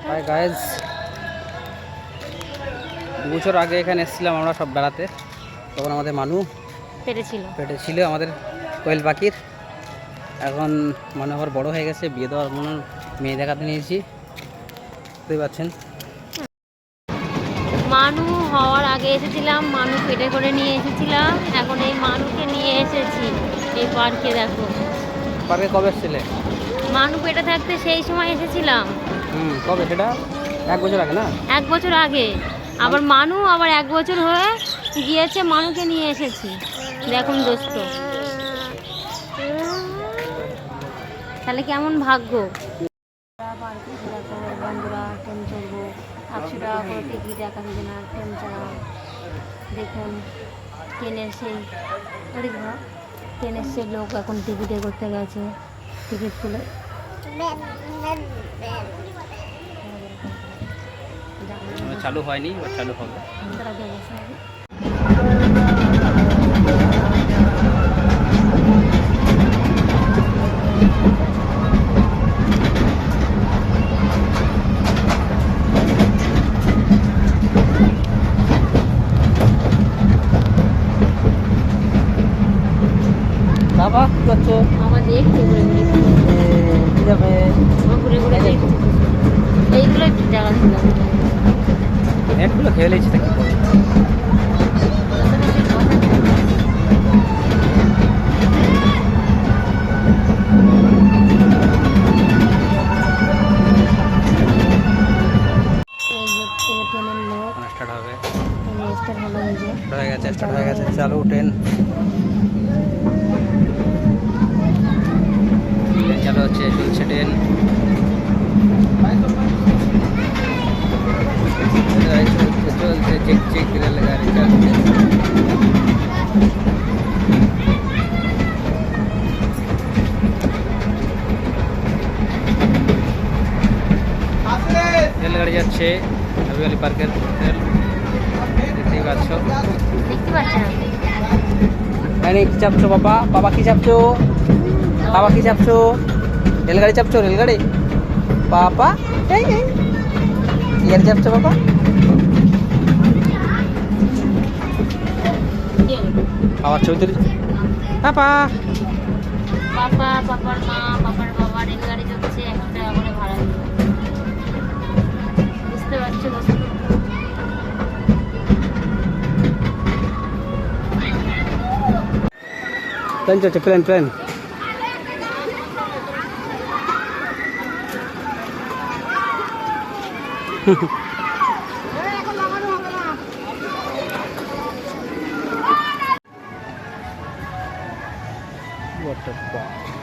Hi guys, 2 বছর আগে এখানে এসেছিলাম আমরা সব বেড়াতে। তখন আমাদের মানু পেটে ছিল আমাদের কোয়েল পাখির। এখন মানু আবার বড় হয়ে গেছে, বিয়ে দেওয়ার মনে মেয়ে দেখাতে নিয়েছি, বুঝতে পারছেন। মানু হওয়ার আগে এসেছিলাম, মানু পেটে করে নিয়ে এসেছিলাম, এখন এই মানুকে নিয়ে এসেছি এই পার্কে। দেখো পার্কে কবে এসেছিলে? মানু পেটে থাকতে সেই সময় এসেছিলাম। কবে সেটা? 1 বছর আগে না? 1 বছর আগে। আবার মানু আবার 1 বছর হয়ে গিয়েছে, মানুকে নিয়ে এসেছি। দেখুন দোস্ত, তাহলে কেমন ভাগ্য। বন্ধুরা ট্রেন চলবো, 800 টাকা করে টিকিট, 1 জনের ট্রেন চালাও। দেখুন ট্রেনের সেই লোক এখন টিকিটে করতে গেছে, টিকিট তুলে। চালু হয়নি, চালু হবে। বাবা কি করছো? আমার দেখতে ঘুরে ঘুরে দেখতে, এইগুলো একটু দেখাচ্ছিলাম। নেটগুলো খেয়ে নিয়েছি নাকি? স্টার্ট হয়ে গেছে, চালু ট্রেন চালু হচ্ছে, চলছে ট্রেন। চলছে চিক চিক রেলগাড়ি চলছে। রেলগাড়ি যাচ্ছে হাবিবালি পার্কের রেল, দেখতেই পাচ্ছ। কি চাপছো বাবা? বাবা কি চাপছো? বাবা কি চাপছো? রেলগাড়ি চাপছো? রেলগাড়ি বাবা কি গাড়ি চাপছো বাবা? বাবার ছবি তুলি। পাপা পাপার মা, পাপার বাবা রেলগাড়ি চলছে, 100 টাকা করে ভাড়া দিল। বুঝতে পারছো দোস্ত? প্লেন চলছে, প্লেন What the fuck?